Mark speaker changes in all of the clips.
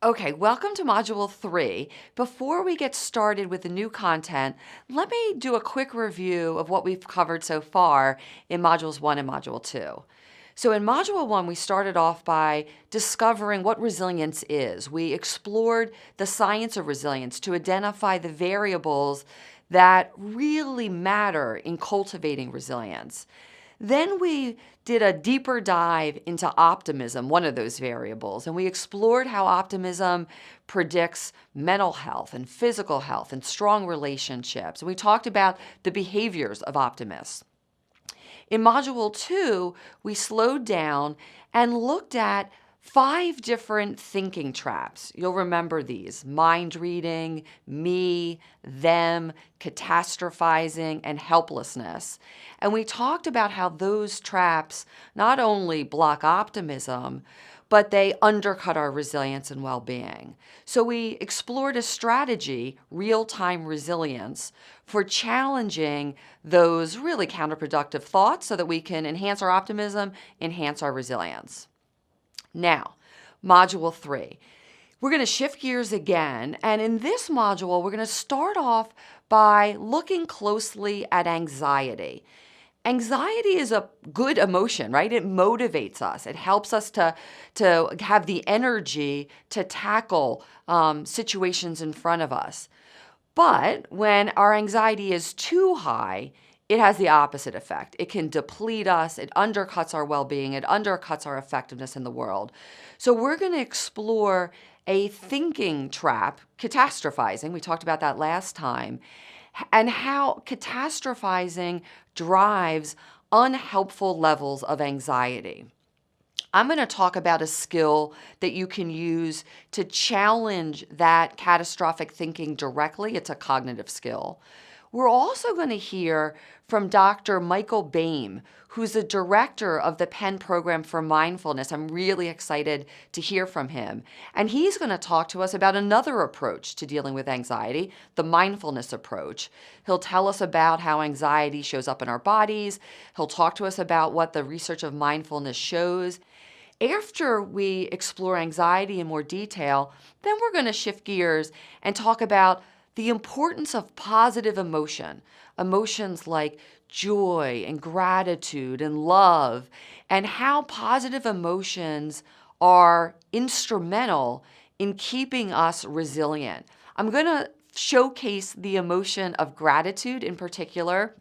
Speaker 1: Okay, welcome to Module 3. Before we get started with the new content, let me do a quick review of what we've covered so far in Modules 1 and Module 2. So in Module 1, we started off by discovering what resilience is. We explored the science of resilience to identify the variables that really matter in cultivating resilience. Then we did a deeper dive into optimism, one of those variables, and we explored how optimism predicts mental health and physical health and strong relationships. And we talked about the behaviors of optimists. In Module 2, we slowed down and looked at 5 different thinking traps. You'll remember these: mind reading, me, them, catastrophizing, and helplessness. And we talked about how those traps not only block optimism, but they undercut our resilience and well-being. So we explored a strategy, real-time resilience, for challenging those really counterproductive thoughts so that we can enhance our optimism, enhance our resilience. Now, Module 3. We're going to shift gears again, and in this module, we're going to start off by looking closely at anxiety. Anxiety is a good emotion, right? It motivates us. It helps us to have the energy to tackle situations in front of us. But when our anxiety is too high, it has the opposite effect. It can deplete us, it undercuts our well-being, it undercuts our effectiveness in the world. So we're going to explore a thinking trap, catastrophizing, we talked about that last time, and how catastrophizing drives unhelpful levels of anxiety. I'm going to talk about a skill that you can use to challenge that catastrophic thinking directly. It's a cognitive skill. We're also going to hear from Dr. Michael Boehm, who's the director of the Penn Program for Mindfulness. I'm really excited to hear from him. And he's going to talk to us about another approach to dealing with anxiety, the mindfulness approach. He'll tell us about how anxiety shows up in our bodies. He'll talk to us about what the research of mindfulness shows. After we explore anxiety in more detail, then we're going to shift gears and talk about the importance of positive emotion, emotions like joy and gratitude and love, and how positive emotions are instrumental in keeping us resilient. I'm going to showcase the emotion of gratitude in particular.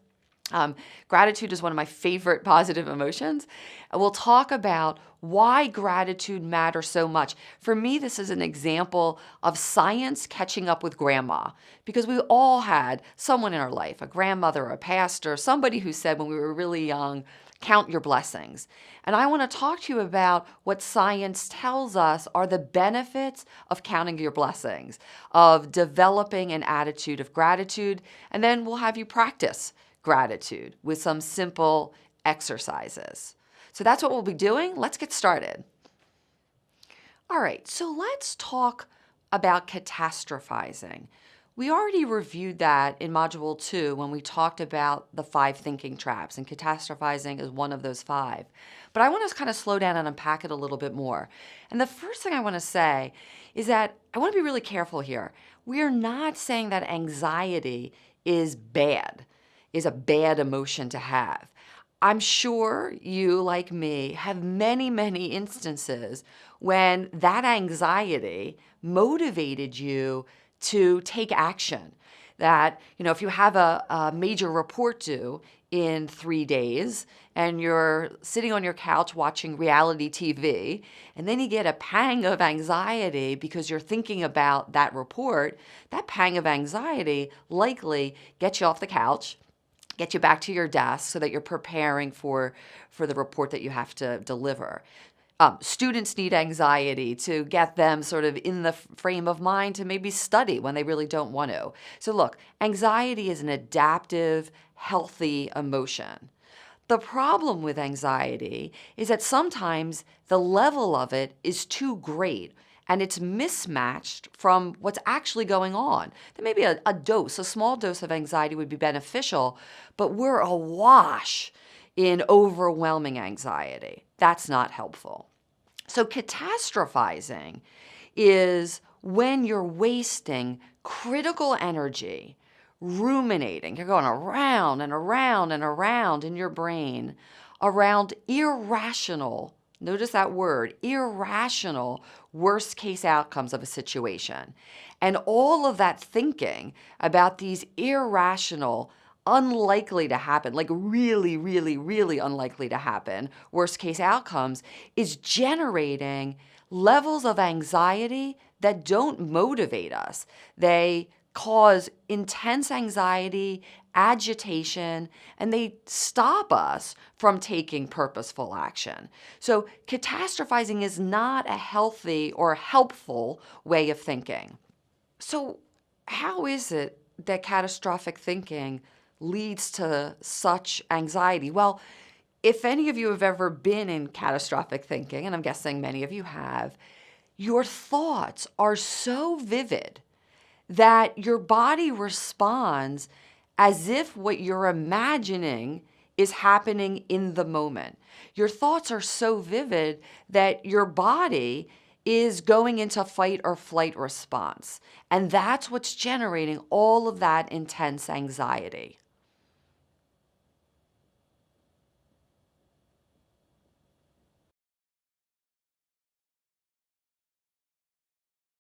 Speaker 1: Gratitude is one of my favorite positive emotions. We'll talk about why gratitude matters so much. For me, this is an example of science catching up with grandma, because we all had someone in our life, a grandmother, a pastor, somebody who said when we were really young, count your blessings. And I want to talk to you about what science tells us are the benefits of counting your blessings, of developing an attitude of gratitude, and then we'll have you practice gratitude with some simple exercises. So that's what we'll be doing. Let's get started. All right, so let's talk about catastrophizing. We already reviewed that in Module 2 when we talked about the 5 thinking traps, and catastrophizing is one of those 5. But I want to kind of slow down and unpack it a little bit more. And the first thing I want to say is that I want to be really careful here. We are not saying that anxiety is bad, is a bad emotion to have. I'm sure you, like me, have many, many instances when that anxiety motivated you to take action. That, if you have a major report due in 3 days and you're sitting on your couch watching reality TV, and then you get a pang of anxiety because you're thinking about that report, that pang of anxiety likely gets you off the couch, get you back to your desk so that you're preparing for the report that you have to deliver. Students need anxiety to get them sort of in the frame of mind to maybe study when they really don't want to. So look, anxiety is an adaptive, healthy emotion. The problem with anxiety is that sometimes the level of it is too great and it's mismatched from what's actually going on. There may be a small dose of anxiety would be beneficial, but we're awash in overwhelming anxiety. That's not helpful. So catastrophizing is when you're wasting critical energy, ruminating. You're going around and around and around in your brain around irrational, notice that word, irrational worst case outcomes of a situation. And all of that thinking about these irrational, unlikely to happen, like really, really, really unlikely to happen, worst case outcomes is generating levels of anxiety that don't motivate us. They cause intense anxiety, agitation, and they stop us from taking purposeful action. So catastrophizing is not a healthy or helpful way of thinking. So how is it that catastrophic thinking leads to such anxiety? Well, if any of you have ever been in catastrophic thinking, and I'm guessing many of you have, your thoughts are so vivid that your body responds as if what you're imagining is happening in the moment. Your thoughts are so vivid that your body is going into fight or flight response. And that's what's generating all of that intense anxiety.